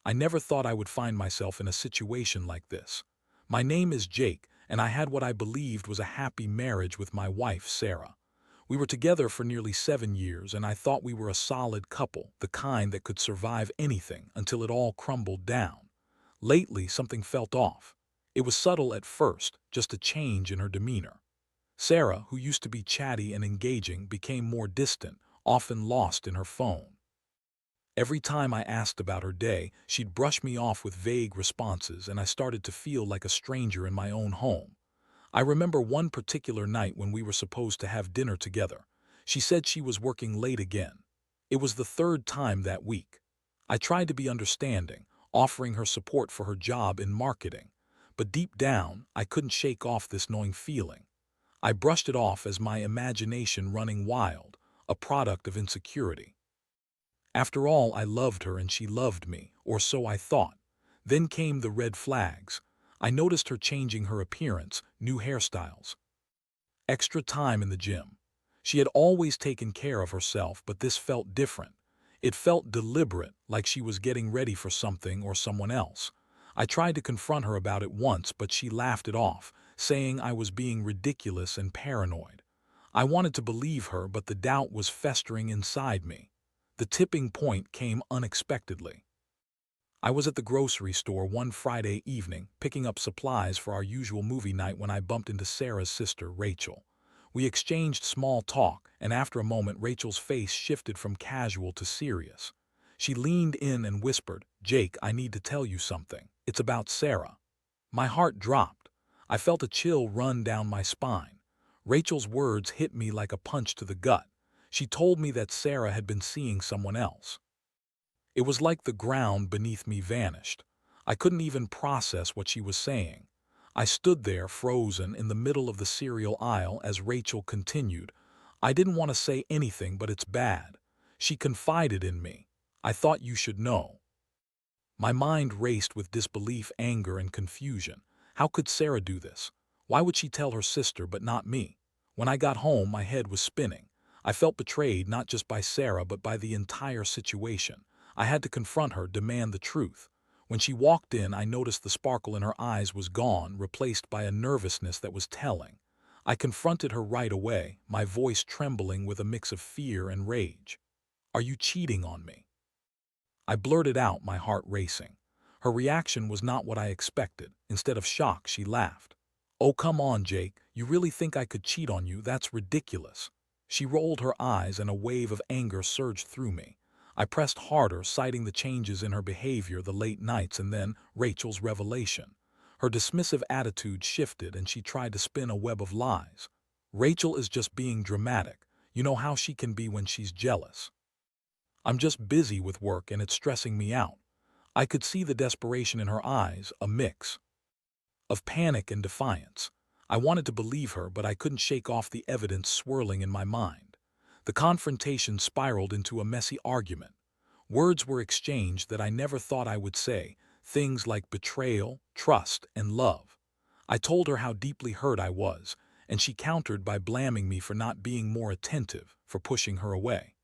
I never thought I would find myself in a situation like this. My name is Jake, and I had what I believed was a happy marriage with my wife, Sarah. We were together for nearly 7 years, and I thought we were a solid couple, the kind that could survive anything until it all crumbled down. Lately, something felt off. It was subtle at first, just a change in her demeanor. Sarah, who used to be chatty and engaging, became more distant, often lost in her phone. Every time I asked about her day, she'd brush me off with vague responses, and I started to feel like a stranger in my own home. I remember one particular night when we were supposed to have dinner together. She said she was working late again. It was the third time that week. I tried to be understanding, offering her support for her job in marketing. But deep down, I couldn't shake off this gnawing feeling. I brushed it off as my imagination running wild, a product of insecurity. After all, I loved her and she loved me, or so I thought. Then came the red flags. I noticed her changing her appearance, new hairstyles, extra time in the gym. She had always taken care of herself, but this felt different. It felt deliberate, like she was getting ready for something or someone else. I tried to confront her about it once, but she laughed it off, saying I was being ridiculous and paranoid. I wanted to believe her, but the doubt was festering inside me. The tipping point came unexpectedly. I was at the grocery store one Friday evening, picking up supplies for our usual movie night when I bumped into Sarah's sister, Rachel. We exchanged small talk, and after a moment Rachel's face shifted from casual to serious. She leaned in and whispered, "Jake, I need to tell you something. It's about Sarah." My heart dropped. I felt a chill run down my spine. Rachel's words hit me like a punch to the gut. She told me that Sarah had been seeing someone else. It was like the ground beneath me vanished. I couldn't even process what she was saying. I stood there, frozen, in the middle of the cereal aisle as Rachel continued. "I didn't want to say anything, but it's bad. She confided in me. I thought you should know." My mind raced with disbelief, anger, and confusion. How could Sarah do this? Why would she tell her sister but not me? When I got home, my head was spinning. I felt betrayed not just by Sarah but by the entire situation. I had to confront her, demand the truth. When she walked in, I noticed the sparkle in her eyes was gone, replaced by a nervousness that was telling. I confronted her right away, my voice trembling with a mix of fear and rage. "Are you cheating on me?" I blurted out, my heart racing. Her reaction was not what I expected. Instead of shock, she laughed. "Oh, come on, Jake. You really think I could cheat on you? That's ridiculous." She rolled her eyes and a wave of anger surged through me. I pressed harder, citing the changes in her behavior, the late nights, and then Rachel's revelation. Her dismissive attitude shifted and she tried to spin a web of lies. "Rachel is just being dramatic. You know how she can be when she's jealous. I'm just busy with work and it's stressing me out." I could see the desperation in her eyes, a mix of panic and defiance. I wanted to believe her, but I couldn't shake off the evidence swirling in my mind. The confrontation spiraled into a messy argument. Words were exchanged that I never thought I would say, things like betrayal, trust, and love. I told her how deeply hurt I was, and she countered by blaming me for not being more attentive, for pushing her away.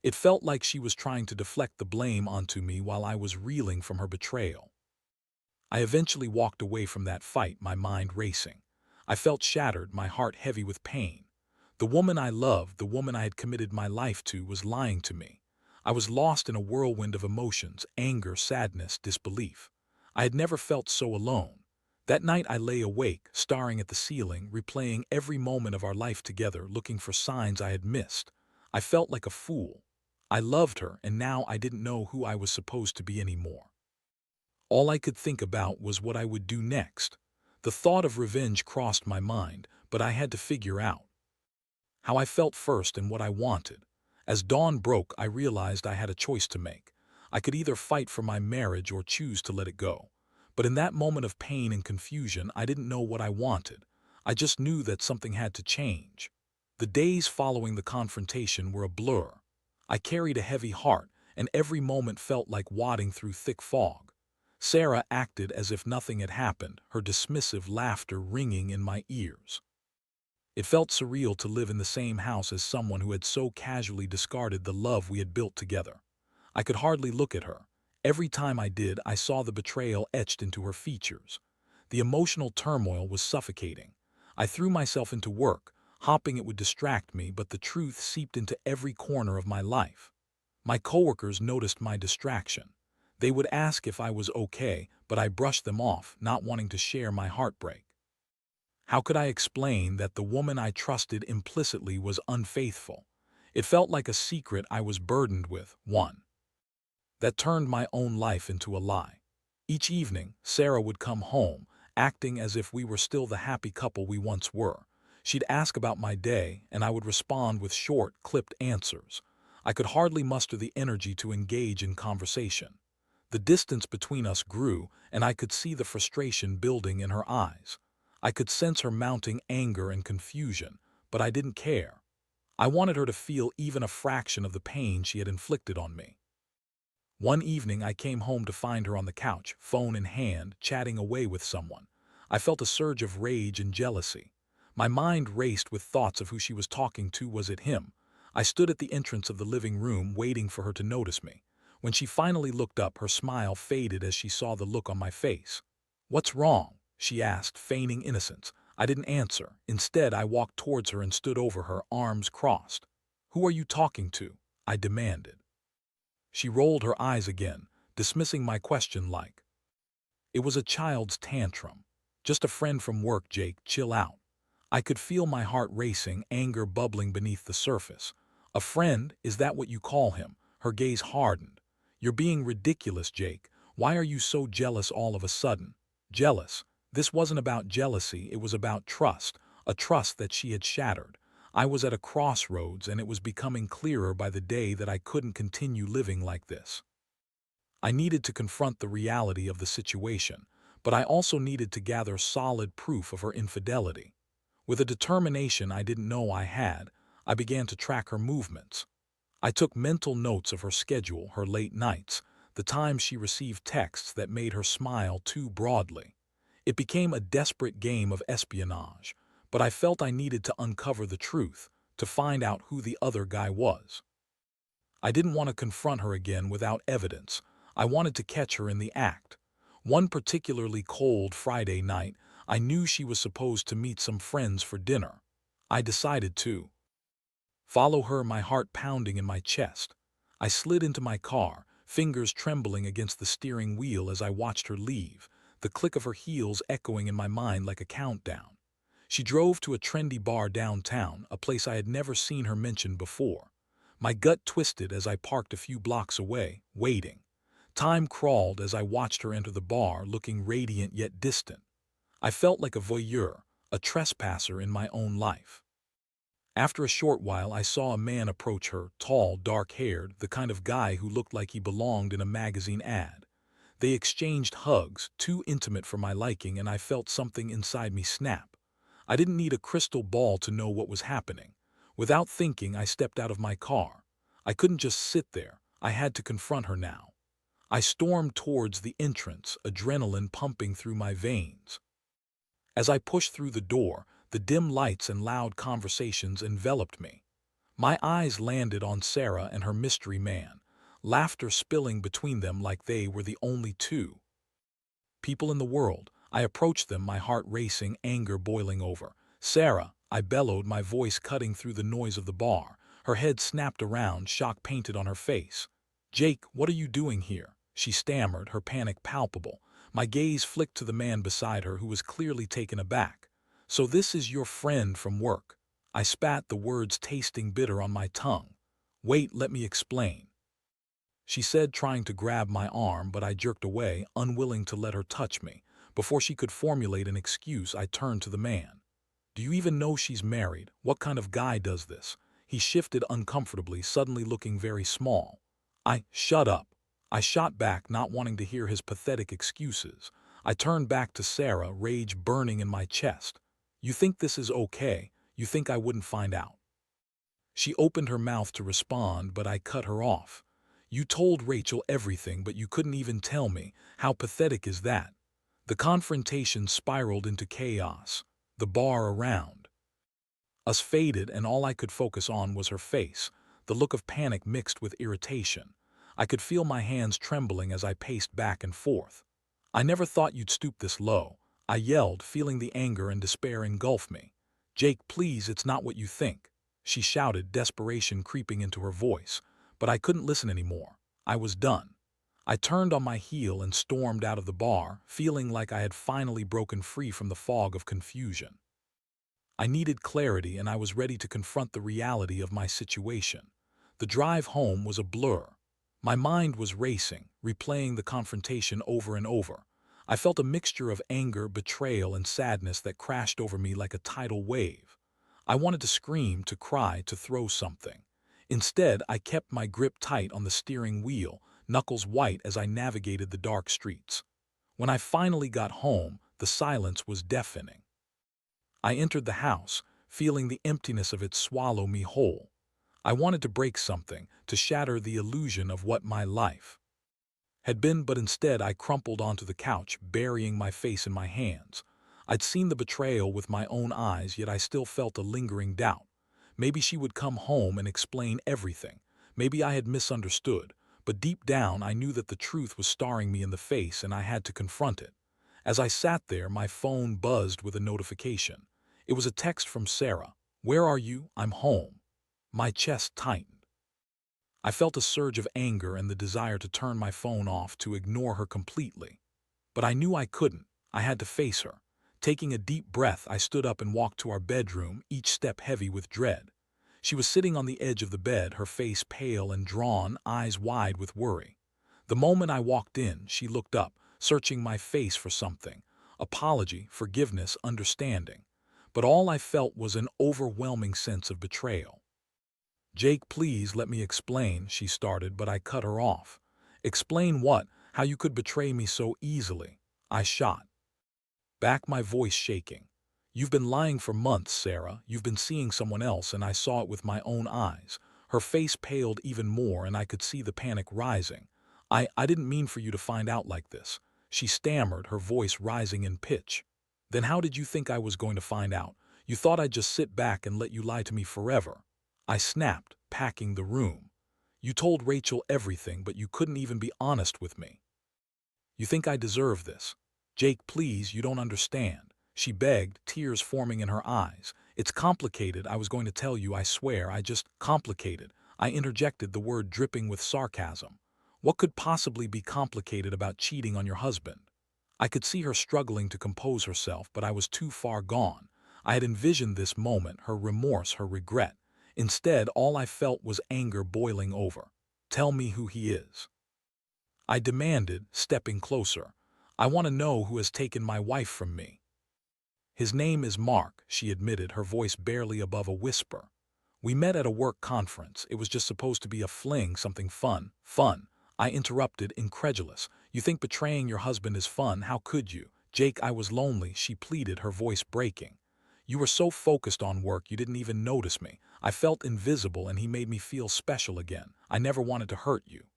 It felt like she was trying to deflect the blame onto me while I was reeling from her betrayal. I eventually walked away from that fight, my mind racing. I felt shattered, my heart heavy with pain. The woman I loved, the woman I had committed my life to, was lying to me. I was lost in a whirlwind of emotions, anger, sadness, disbelief. I had never felt so alone. That night I lay awake, staring at the ceiling, replaying every moment of our life together, looking for signs I had missed. I felt like a fool. I loved her, and now I didn't know who I was supposed to be anymore. All I could think about was what I would do next. The thought of revenge crossed my mind, but I had to figure out how I felt first and what I wanted. As dawn broke, I realized I had a choice to make. I could either fight for my marriage or choose to let it go. But in that moment of pain and confusion, I didn't know what I wanted. I just knew that something had to change. The days following the confrontation were a blur. I carried a heavy heart, and every moment felt like wading through thick fog. Sarah acted as if nothing had happened, her dismissive laughter ringing in my ears. It felt surreal to live in the same house as someone who had so casually discarded the love we had built together. I could hardly look at her. Every time I did, I saw the betrayal etched into her features. The emotional turmoil was suffocating. I threw myself into work, hoping it would distract me, but the truth seeped into every corner of my life. My coworkers noticed my distraction. They would ask if I was okay, but I brushed them off, not wanting to share my heartbreak. How could I explain that the woman I trusted implicitly was unfaithful? It felt like a secret I was burdened with, one that turned my own life into a lie. Each evening, Sarah would come home, acting as if we were still the happy couple we once were. She'd ask about my day, and I would respond with short, clipped answers. I could hardly muster the energy to engage in conversation. The distance between us grew, and I could see the frustration building in her eyes. I could sense her mounting anger and confusion, but I didn't care. I wanted her to feel even a fraction of the pain she had inflicted on me. One evening I came home to find her on the couch, phone in hand, chatting away with someone. I felt a surge of rage and jealousy. My mind raced with thoughts of who she was talking to. Was it him? I stood at the entrance of the living room, waiting for her to notice me. When she finally looked up, her smile faded as she saw the look on my face. "What's wrong?" she asked, feigning innocence. I didn't answer. Instead, I walked towards her and stood over her, arms crossed. "Who are you talking to?" I demanded. She rolled her eyes again, dismissing my question like it was a child's tantrum. "Just a friend from work, Jake, chill out." I could feel my heart racing, anger bubbling beneath the surface. "A friend, is that what you call him?" Her gaze hardened. "You're being ridiculous, Jake. Why are you so jealous all of a sudden?" Jealous. This wasn't about jealousy, it was about trust, a trust that she had shattered. I was at a crossroads, and it was becoming clearer by the day that I couldn't continue living like this. I needed to confront the reality of the situation, but I also needed to gather solid proof of her infidelity. With a determination I didn't know I had, I began to track her movements. I took mental notes of her schedule, her late nights, the times she received texts that made her smile too broadly. It became a desperate game of espionage, but I felt I needed to uncover the truth, to find out who the other guy was. I didn't want to confront her again without evidence. I wanted to catch her in the act. One particularly cold Friday night, I knew she was supposed to meet some friends for dinner. I decided to follow her, my heart pounding in my chest. I slid into my car, fingers trembling against the steering wheel as I watched her leave, the click of her heels echoing in my mind like a countdown. She drove to a trendy bar downtown, a place I had never seen her mention before. My gut twisted as I parked a few blocks away, waiting. Time crawled as I watched her enter the bar, looking radiant yet distant. I felt like a voyeur, a trespasser in my own life. After a short while, I saw a man approach her, tall, dark-haired, the kind of guy who looked like he belonged in a magazine ad. They exchanged hugs, too intimate for my liking, and I felt something inside me snap. I didn't need a crystal ball to know what was happening. Without thinking, I stepped out of my car. I couldn't just sit there. I had to confront her now. I stormed towards the entrance, adrenaline pumping through my veins. As I pushed through the door, the dim lights and loud conversations enveloped me. My eyes landed on Sarah and her mystery man, laughter spilling between them like they were the only two people in the world. I approached them, my heart racing, anger boiling over. "Sarah," I bellowed, my voice cutting through the noise of the bar. Her head snapped around, shock painted on her face. "Jake, what are you doing here?" she stammered, her panic palpable. My gaze flicked to the man beside her, who was clearly taken aback. "So this is your friend from work?" I spat, the words tasting bitter on my tongue. "Wait, let me explain," she said, trying to grab my arm, but I jerked away, unwilling to let her touch me. Before she could formulate an excuse, I turned to the man. "Do you even know she's married? What kind of guy does this?" He shifted uncomfortably, suddenly looking very small. Shut up." I shot back, not wanting to hear his pathetic excuses. I turned back to Sarah, rage burning in my chest. "You think this is okay? You think I wouldn't find out?" She opened her mouth to respond, but I cut her off. "You told Rachel everything, but you couldn't even tell me. How pathetic is that?" The confrontation spiraled into chaos. The bar around us faded, and all I could focus on was her face, the look of panic mixed with irritation. I could feel my hands trembling as I paced back and forth. "I never thought you'd stoop this low," I yelled, feeling the anger and despair engulf me. "Jake, please, it's not what you think," she shouted, desperation creeping into her voice. But I couldn't listen anymore. I was done. I turned on my heel and stormed out of the bar, feeling like I had finally broken free from the fog of confusion. I needed clarity, and I was ready to confront the reality of my situation. The drive home was a blur. My mind was racing, replaying the confrontation over and over. I felt a mixture of anger, betrayal, and sadness that crashed over me like a tidal wave. I wanted to scream, to cry, to throw something. Instead, I kept my grip tight on the steering wheel, knuckles white as I navigated the dark streets. When I finally got home, the silence was deafening. I entered the house, feeling the emptiness of it swallow me whole. I wanted to break something, to shatter the illusion of what my life had been, but instead I crumpled onto the couch, burying my face in my hands. I'd seen the betrayal with my own eyes, yet I still felt a lingering doubt. Maybe she would come home and explain everything. Maybe I had misunderstood, but deep down I knew that the truth was staring me in the face and I had to confront it. As I sat there, my phone buzzed with a notification. It was a text from Sarah. "Where are you? I'm home." My chest tightened. I felt a surge of anger and the desire to turn my phone off, to ignore her completely. But I knew I couldn't. I had to face her. Taking a deep breath, I stood up and walked to our bedroom, each step heavy with dread. She was sitting on the edge of the bed, her face pale and drawn, eyes wide with worry. The moment I walked in, she looked up, searching my face for something. Apology, forgiveness, understanding. But all I felt was an overwhelming sense of betrayal. "Jake, please let me explain," she started, but I cut her off. "Explain what? How you could betray me so easily?" I shot back, my voice shaking. "You've been lying for months, Sarah. You've been seeing someone else, and I saw it with my own eyes." Her face paled even more, and I could see the panic rising. I didn't mean for you to find out like this," she stammered, her voice rising in pitch. "Then how did you think I was going to find out? You thought I'd just sit back and let you lie to me forever?" I snapped, packing the room. "You told Rachel everything, but you couldn't even be honest with me. You think I deserve this?" "Jake, please, you don't understand," she begged, tears forming in her eyes. "It's complicated. I was going to tell you, I swear. I just complicated." I interjected, the word dripping with sarcasm. "What could possibly be complicated about cheating on your husband?" I could see her struggling to compose herself, but I was too far gone. I had envisioned this moment, her remorse, her regret. Instead, all I felt was anger boiling over. "Tell me who he is," I demanded, stepping closer. "I want to know who has taken my wife from me." "His name is Mark," she admitted, her voice barely above a whisper. "We met at a work conference. It was just supposed to be a fling, something fun." "Fun?" I interrupted, incredulous. "You think betraying your husband is fun? How could you?" "Jake, I was lonely," she pleaded, her voice breaking. "You were so focused on work you didn't even notice me. I felt invisible, and he made me feel special again. I never wanted to hurt you."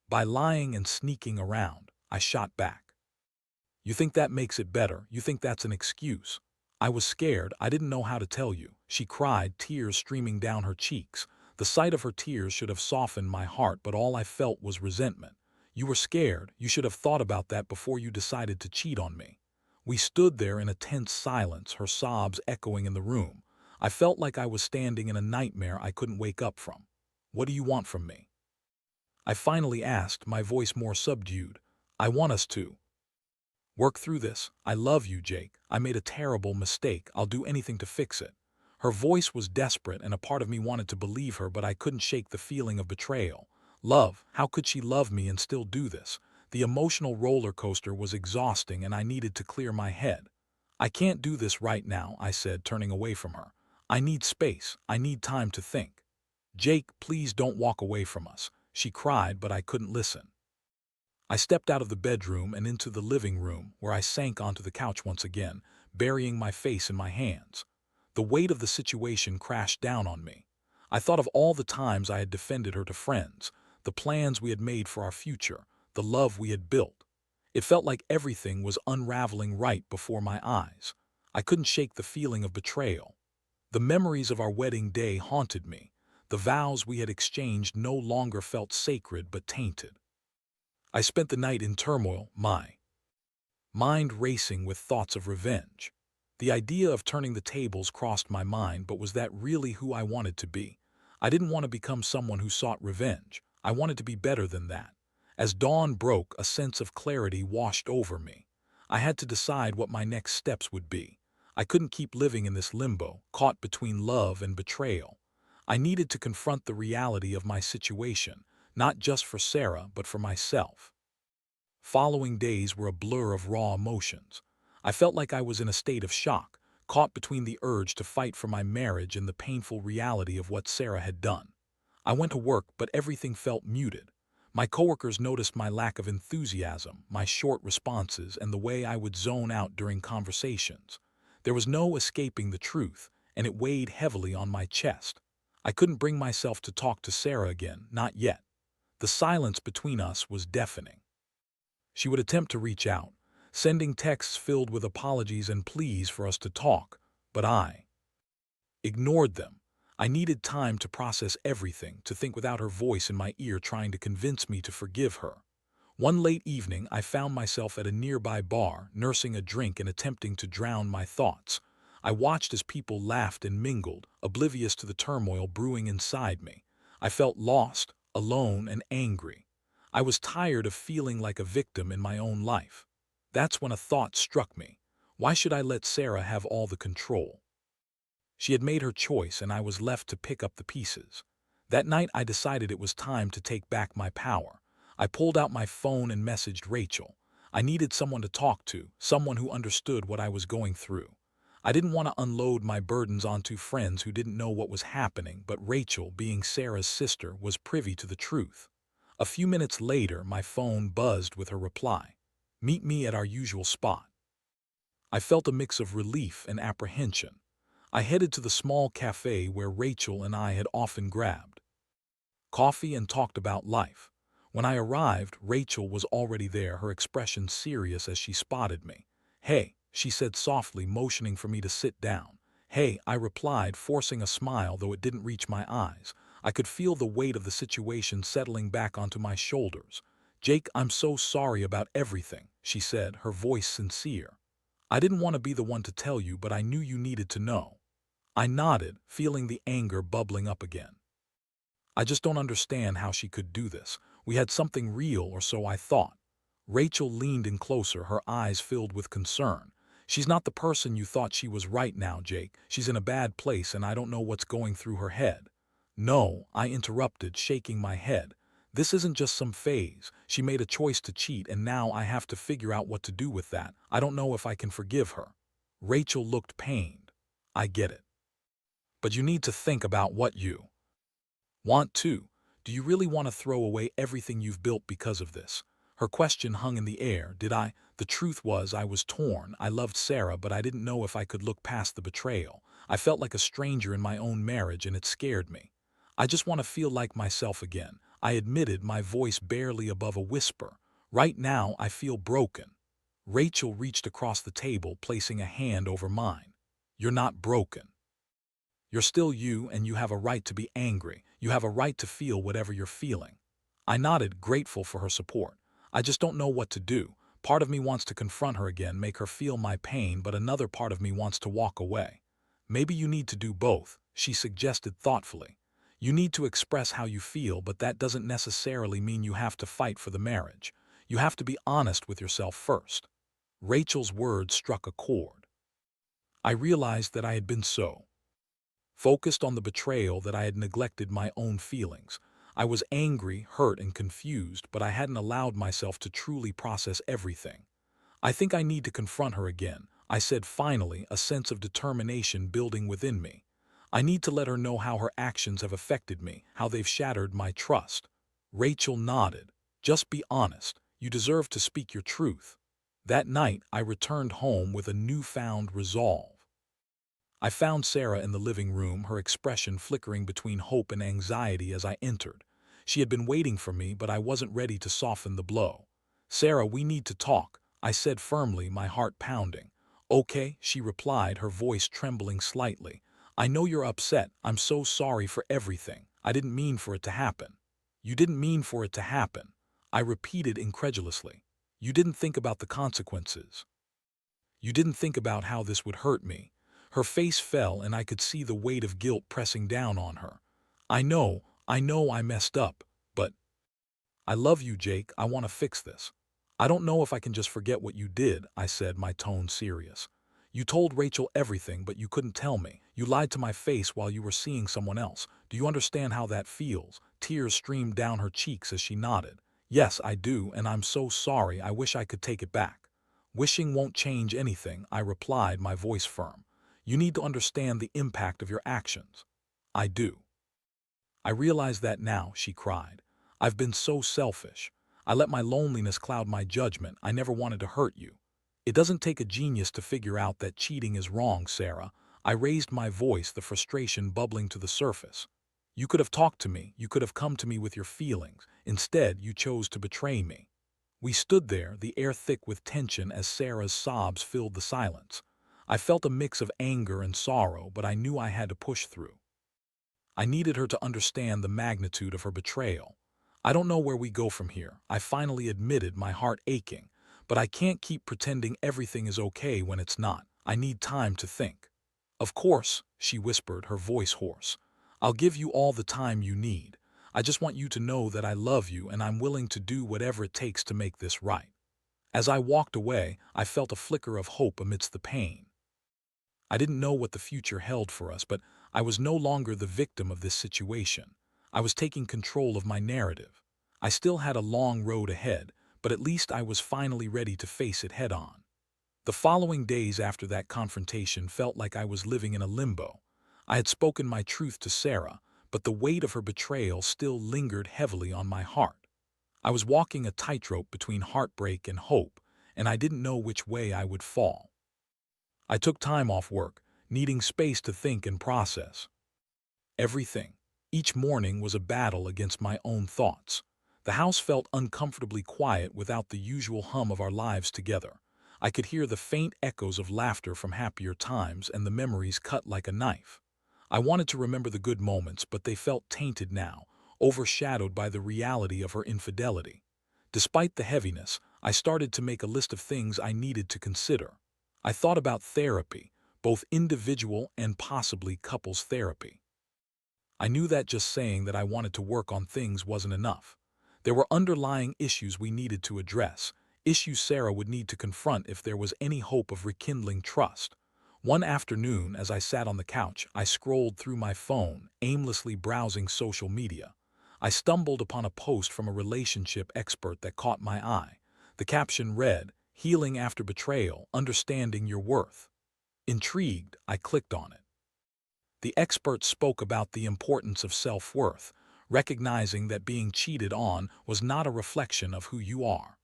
"By lying and sneaking around," I shot back. "You think that makes it better? You think that's an excuse?" I was scared. I didn't know how to tell you, she cried, tears streaming down her cheeks. The sight of her tears should have softened my heart, but all I felt was resentment. "You were scared. You should have thought about that before you decided to cheat on me." We stood there in a tense silence, her sobs echoing in the room. I felt like I was standing in a nightmare I couldn't wake up from. "What do you want from me?" I finally asked, my voice more subdued. "I want us to work through this. I love you, Jake. I made a terrible mistake. I'll do anything to fix it." Her voice was desperate, and a part of me wanted to believe her, but I couldn't shake the feeling of betrayal. Love? How could she love me and still do this? The emotional roller coaster was exhausting, and I needed to clear my head. "I can't do this right now," I said, turning away from her. "I need space. I need time to think." "Jake, please don't walk away from us," she cried, but I couldn't listen. I stepped out of the bedroom and into the living room, where I sank onto the couch once again, burying my face in my hands. The weight of the situation crashed down on me. I thought of all the times I had defended her to friends, the plans we had made for our future, the love we had built. It felt like everything was unraveling right before my eyes. I couldn't shake the feeling of betrayal. The memories of our wedding day haunted me. The vows we had exchanged no longer felt sacred but tainted. I spent the night in turmoil, my mind racing with thoughts of revenge. The idea of turning the tables crossed my mind, but was that really who I wanted to be? I didn't want to become someone who sought revenge. I wanted to be better than that. As dawn broke, a sense of clarity washed over me. I had to decide what my next steps would be. I couldn't keep living in this limbo, caught between love and betrayal. I needed to confront the reality of my situation, not just for Sarah, but for myself. Following days were a blur of raw emotions. I felt like I was in a state of shock, caught between the urge to fight for my marriage and the painful reality of what Sarah had done. I went to work, but everything felt muted. My coworkers noticed my lack of enthusiasm, my short responses, and the way I would zone out during conversations. There was no escaping the truth, and it weighed heavily on my chest. I couldn't bring myself to talk to Sarah again, not yet. The silence between us was deafening. She would attempt to reach out, sending texts filled with apologies and pleas for us to talk, but I ignored them. I needed time to process everything, to think without her voice in my ear trying to convince me to forgive her. One late evening, I found myself at a nearby bar, nursing a drink and attempting to drown my thoughts. I watched as people laughed and mingled, oblivious to the turmoil brewing inside me. I felt lost, alone, and angry. I was tired of feeling like a victim in my own life. That's when a thought struck me. Why should I let Sarah have all the control? She had made her choice, and I was left to pick up the pieces. That night I decided it was time to take back my power. I pulled out my phone and messaged Rachel. I needed someone to talk to, someone who understood what I was going through. I didn't want to unload my burdens onto friends who didn't know what was happening, but Rachel, being Sarah's sister, was privy to the truth. A few minutes later, my phone buzzed with her reply. "Meet me at our usual spot." I felt a mix of relief and apprehension. I headed to the small cafe where Rachel and I had often grabbed coffee and talked about life. When I arrived, Rachel was already there, her expression serious as she spotted me. "Hey," she said softly, motioning for me to sit down. "Hey," I replied, forcing a smile though it didn't reach my eyes. I could feel the weight of the situation settling back onto my shoulders. "Jake, I'm so sorry about everything," she said, her voice sincere. "I didn't want to be the one to tell you, but I knew you needed to know." I nodded, feeling the anger bubbling up again. "I just don't understand how she could do this. We had something real, or so I thought." Rachel leaned in closer, her eyes filled with concern. "She's not the person you thought she was right now, Jake. She's in a bad place, and I don't know what's going through her head." "No," I interrupted, shaking my head. "This isn't just some phase. She made a choice to cheat, and now I have to figure out what to do with that. I don't know if I can forgive her." Rachel looked pained. "I get it. But you need to think about what you want to. Do you really want to throw away everything you've built because of this?" Her question hung in the air. Did I? The truth was, I was torn. I loved Sarah, but I didn't know if I could look past the betrayal. I felt like a stranger in my own marriage, and it scared me. "I just want to feel like myself again," I admitted, my voice barely above a whisper. "Right now, I feel broken." Rachel reached across the table, placing a hand over mine. "You're not broken. You're still you, and you have a right to be angry. You have a right to feel whatever you're feeling." I nodded, grateful for her support. "I just don't know what to do. Part of me wants to confront her again, make her feel my pain, but another part of me wants to walk away." "Maybe you need to do both," she suggested thoughtfully. "You need to express how you feel, but that doesn't necessarily mean you have to fight for the marriage. You have to be honest with yourself first." Rachel's words struck a chord. I realized that I had been so focused on the betrayal that I had neglected my own feelings. I was angry, hurt, and confused, but I hadn't allowed myself to truly process everything. "I think I need to confront her again," I said finally, a sense of determination building within me. "I need to let her know how her actions have affected me, how they've shattered my trust." Rachel nodded. "Just be honest. You deserve to speak your truth." That night, I returned home with a newfound resolve. I found Sarah in the living room, her expression flickering between hope and anxiety as I entered. She had been waiting for me, but I wasn't ready to soften the blow. "Sarah, we need to talk," I said firmly, my heart pounding. "Okay," she replied, her voice trembling slightly. "I know you're upset. I'm so sorry for everything. I didn't mean for it to happen. You didn't mean for it to happen, I repeated incredulously. You didn't think about the consequences. You didn't think about how this would hurt me. Her face fell and I could see the weight of guilt pressing down on her. I know I messed up, but I love you, Jake. I want to fix this. I don't know if I can just forget what you did, I said, my tone serious. You told Rachel everything, but you couldn't tell me. You lied to my face while you were seeing someone else. Do you understand how that feels? Tears streamed down her cheeks as she nodded. Yes, I do, and I'm so sorry. I wish I could take it back. Wishing won't change anything, I replied, my voice firm. You need to understand the impact of your actions. I do. I realize that now, she cried. I've been so selfish. I let my loneliness cloud my judgment. I never wanted to hurt you. It doesn't take a genius to figure out that cheating is wrong, Sarah. I raised my voice, the frustration bubbling to the surface. You could have talked to me. You could have come to me with your feelings. Instead, you chose to betray me. We stood there, the air thick with tension as Sarah's sobs filled the silence. I felt a mix of anger and sorrow, but I knew I had to push through. I needed her to understand the magnitude of her betrayal. I don't know where we go from here, I finally admitted, my heart aching. But I can't keep pretending everything is okay when it's not. I need time to think. Of course, she whispered, her voice hoarse. I'll give you all the time you need. I just want you to know that I love you and I'm willing to do whatever it takes to make this right. As I walked away, I felt a flicker of hope amidst the pain. I didn't know what the future held for us, but I was no longer the victim of this situation. I was taking control of my narrative. I still had a long road ahead, but at least I was finally ready to face it head on. The following days after that confrontation felt like I was living in a limbo. I had spoken my truth to Sarah, but the weight of her betrayal still lingered heavily on my heart. I was walking a tightrope between heartbreak and hope, and I didn't know which way I would fall. I took time off work, needing space to think and process everything. Each morning was a battle against my own thoughts. The house felt uncomfortably quiet without the usual hum of our lives together. I could hear the faint echoes of laughter from happier times and the memories cut like a knife. I wanted to remember the good moments, but they felt tainted now, overshadowed by the reality of her infidelity. Despite the heaviness, I started to make a list of things I needed to consider. I thought about therapy, both individual and possibly couples therapy. I knew that just saying that I wanted to work on things wasn't enough. There were underlying issues we needed to address, issues Sarah would need to confront if there was any hope of rekindling trust. One afternoon, as I sat on the couch, I scrolled through my phone, aimlessly browsing social media. I stumbled upon a post from a relationship expert that caught my eye. The caption read, "Healing after betrayal, understanding your worth." Intrigued, I clicked on it. The expert spoke about the importance of self-worth, recognizing that being cheated on was not a reflection of who you are.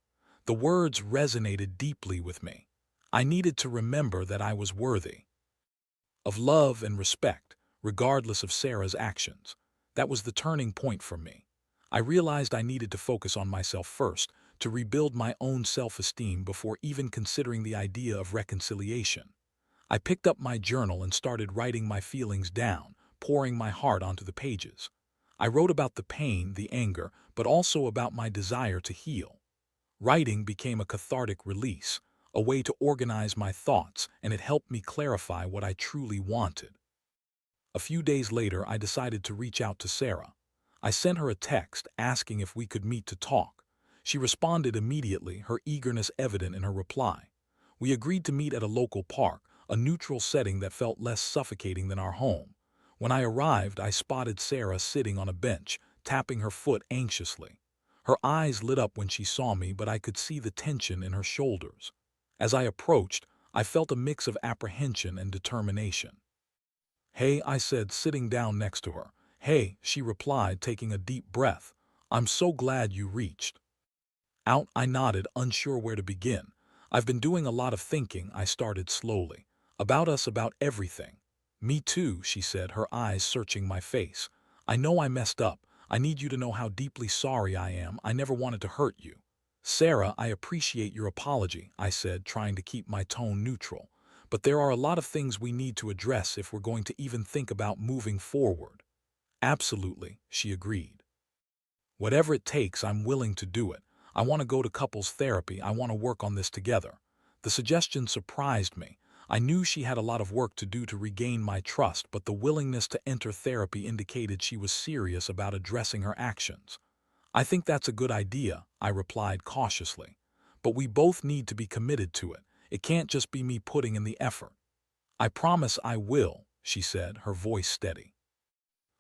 The words resonated deeply with me. I needed to remember that I was worthy of love and respect, regardless of Sarah's actions. That was the turning point for me. I realized I needed to focus on myself first, to rebuild my own self-esteem before even considering the idea of reconciliation. I picked up my journal and started writing my feelings down, pouring my heart onto the pages. I wrote about the pain, the anger, but also about my desire to heal. Writing became a cathartic release, a way to organize my thoughts, and it helped me clarify what I truly wanted. A few days later, I decided to reach out to Sarah. I sent her a text asking if we could meet to talk. She responded immediately, her eagerness evident in her reply. We agreed to meet at a local park, a neutral setting that felt less suffocating than our home. When I arrived, I spotted Sarah sitting on a bench, tapping her foot anxiously. Her eyes lit up when she saw me, but I could see the tension in her shoulders. As I approached, I felt a mix of apprehension and determination. "Hey," I said, sitting down next to her. "Hey," she replied, taking a deep breath. "I'm so glad you reached out." I nodded, unsure where to begin. "I've been doing a lot of thinking," I started slowly. "About us, about everything." "Me too," she said, her eyes searching my face. "I know I messed up. I need you to know how deeply sorry I am. I never wanted to hurt you." "Sarah, I appreciate your apology," I said, trying to keep my tone neutral. "But there are a lot of things we need to address if we're going to even think about moving forward." Absolutely, she agreed. Whatever it takes, I'm willing to do it. I want to go to couples therapy. I want to work on this together. The suggestion surprised me. I knew she had a lot of work to do to regain my trust, but the willingness to enter therapy indicated she was serious about addressing her actions. I think that's a good idea, I replied cautiously. But we both need to be committed to it. It can't just be me putting in the effort. I promise I will, she said, her voice steady.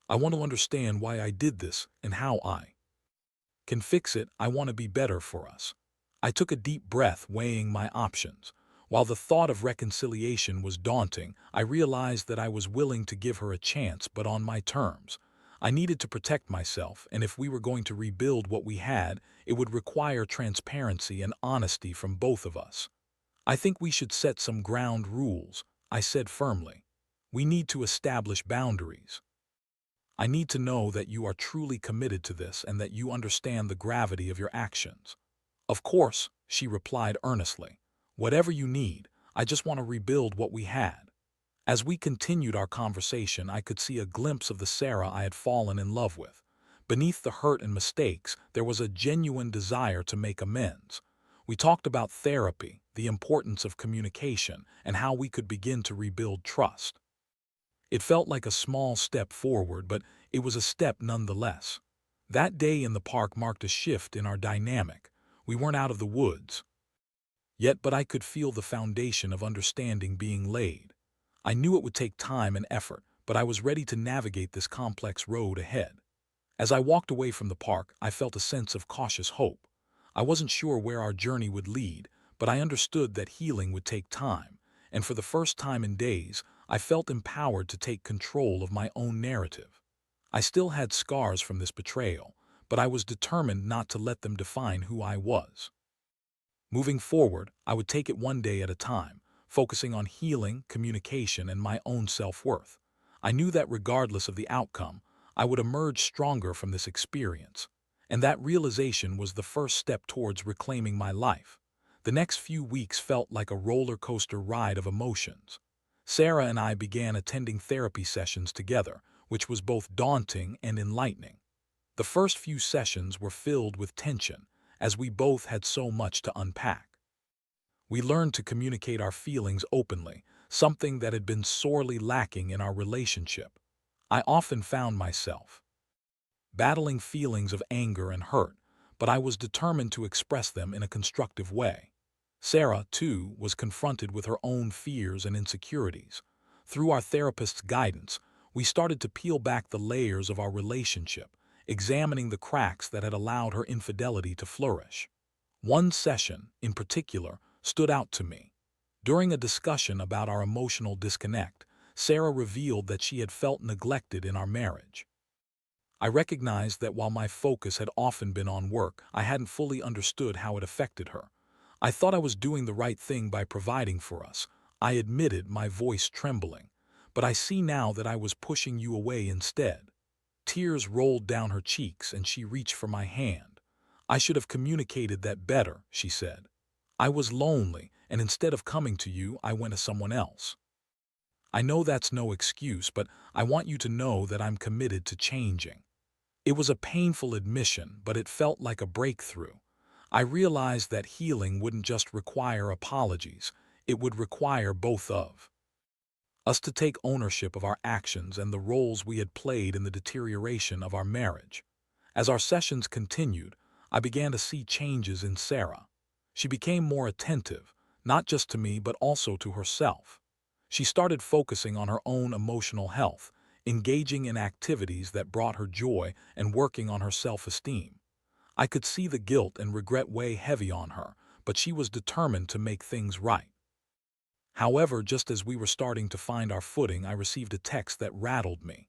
I want to understand why I did this and how I can fix it. I want to be better for us. I took a deep breath, weighing my options. While the thought of reconciliation was daunting, I realized that I was willing to give her a chance, but on my terms. I needed to protect myself, and if we were going to rebuild what we had, it would require transparency and honesty from both of us. I think we should set some ground rules, I said firmly. We need to establish boundaries. I need to know that you are truly committed to this and that you understand the gravity of your actions. Of course, she replied earnestly. Whatever you need, I just want to rebuild what we had. As we continued our conversation, I could see a glimpse of the Sarah I had fallen in love with. Beneath the hurt and mistakes, there was a genuine desire to make amends. We talked about therapy, the importance of communication, and how we could begin to rebuild trust. It felt like a small step forward, but it was a step nonetheless. That day in the park marked a shift in our dynamic. We weren't out of the woods yet, but I could feel the foundation of understanding being laid. I knew it would take time and effort, but I was ready to navigate this complex road ahead. As I walked away from the park, I felt a sense of cautious hope. I wasn't sure where our journey would lead, but I understood that healing would take time, and for the first time in days, I felt empowered to take control of my own narrative. I still had scars from this betrayal, but I was determined not to let them define who I was. Moving forward, I would take it one day at a time, focusing on healing, communication, and my own self-worth. I knew that regardless of the outcome, I would emerge stronger from this experience. And that realization was the first step towards reclaiming my life. The next few weeks felt like a roller coaster ride of emotions. Sarah and I began attending therapy sessions together, which was both daunting and enlightening. The first few sessions were filled with tension, as we both had so much to unpack. We learned to communicate our feelings openly, something that had been sorely lacking in our relationship. I often found myself battling feelings of anger and hurt, but I was determined to express them in a constructive way. Sarah, too, was confronted with her own fears and insecurities. Through our therapist's guidance, we started to peel back the layers of our relationship, examining the cracks that had allowed her infidelity to flourish. One session, in particular, stood out to me. During a discussion about our emotional disconnect, Sarah revealed that she had felt neglected in our marriage. I recognized that while my focus had often been on work, I hadn't fully understood how it affected her. I thought I was doing the right thing by providing for us, I admitted, my voice trembling. But I see now that I was pushing you away instead. Tears rolled down her cheeks and she reached for my hand. I should have communicated that better, she said. I was lonely, and instead of coming to you, I went to someone else. I know that's no excuse, but I want you to know that I'm committed to changing. It was a painful admission, but it felt like a breakthrough. I realized that healing wouldn't just require apologies, it would require both of us to take ownership of our actions and the roles we had played in the deterioration of our marriage. As our sessions continued, I began to see changes in Sarah. She became more attentive, not just to me but also to herself. She started focusing on her own emotional health, engaging in activities that brought her joy and working on her self-esteem. I could see the guilt and regret weigh heavy on her, but she was determined to make things right. However, just as we were starting to find our footing, I received a text that rattled me.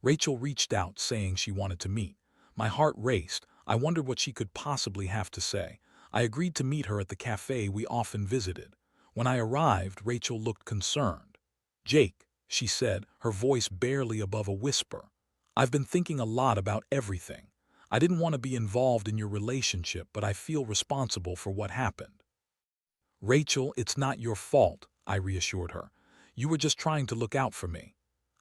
Rachel reached out saying she wanted to meet. My heart raced. I wondered what she could possibly have to say. I agreed to meet her at the cafe we often visited. When I arrived, Rachel looked concerned. "Jake," she said, her voice barely above a whisper. "I've been thinking a lot about everything. I didn't want to be involved in your relationship, but I feel responsible for what happened." "Rachel, it's not your fault," I reassured her. "You were just trying to look out for me."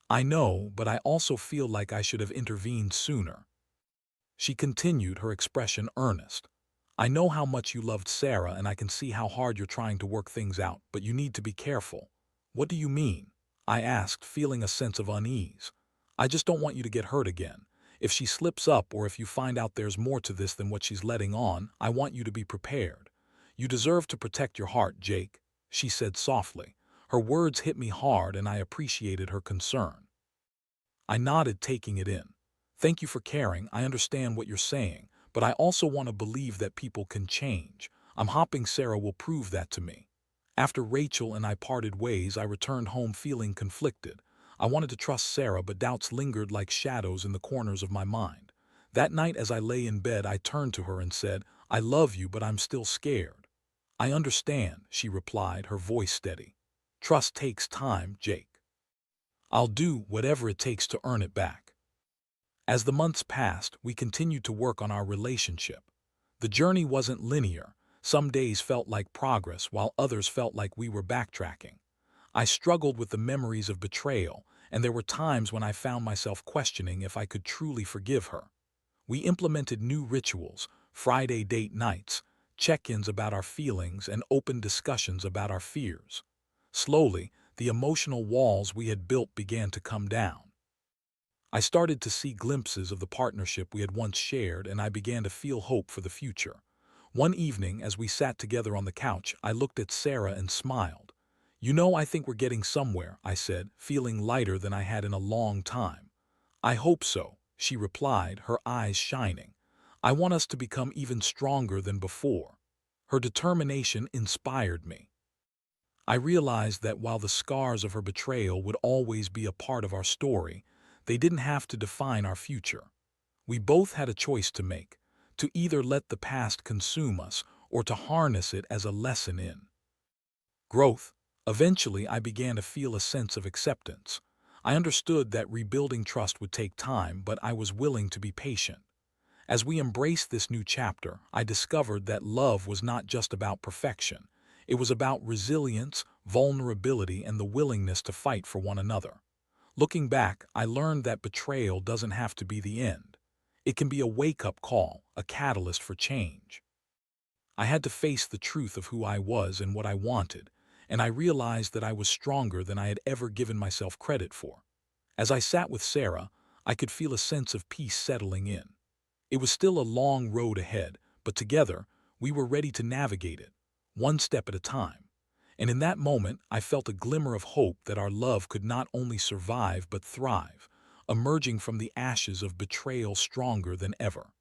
I know, but I also feel like I should have intervened sooner. She continued, her expression earnest. I know how much you loved Sarah and I can see how hard you're trying to work things out, but you need to be careful. What do you mean? I asked, feeling a sense of unease. I just don't want you to get hurt again. If she slips up or if you find out there's more to this than what she's letting on, I want you to be prepared. You deserve to protect your heart, Jake, she said softly. Her words hit me hard and I appreciated her concern. I nodded, taking it in. Thank you for caring. I understand what you're saying, but I also want to believe that people can change. I'm hoping Sarah will prove that to me. After Rachel and I parted ways, I returned home feeling conflicted. I wanted to trust Sarah, but doubts lingered like shadows in the corners of my mind. That night, as I lay in bed, I turned to her and said, I love you, but I'm still scared. I understand, she replied, her voice steady. Trust takes time, Jake. I'll do whatever it takes to earn it back. As the months passed, we continued to work on our relationship. The journey wasn't linear. Some days felt like progress, while others felt like we were backtracking. I struggled with the memories of betrayal, and there were times when I found myself questioning if I could truly forgive her. We implemented new rituals, Friday date nights, check-ins about our feelings, and open discussions about our fears. Slowly, the emotional walls we had built began to come down. I started to see glimpses of the partnership we had once shared, and I began to feel hope for the future. One evening, as we sat together on the couch, I looked at Sarah and smiled. You know, I think we're getting somewhere, I said, feeling lighter than I had in a long time. I hope so, she replied, her eyes shining. I want us to become even stronger than before. Her determination inspired me. I realized that while the scars of her betrayal would always be a part of our story, they didn't have to define our future. We both had a choice to make, to either let the past consume us or to harness it as a lesson in growth. Eventually, I began to feel a sense of acceptance. I understood that rebuilding trust would take time, but I was willing to be patient. As we embraced this new chapter, I discovered that love was not just about perfection. It was about resilience, vulnerability, and the willingness to fight for one another. Looking back, I learned that betrayal doesn't have to be the end. It can be a wake-up call, a catalyst for change. I had to face the truth of who I was and what I wanted, and I realized that I was stronger than I had ever given myself credit for. As I sat with Sarah, I could feel a sense of peace settling in. It was still a long road ahead, but together, we were ready to navigate it, one step at a time. And in that moment, I felt a glimmer of hope that our love could not only survive but thrive, emerging from the ashes of betrayal stronger than ever.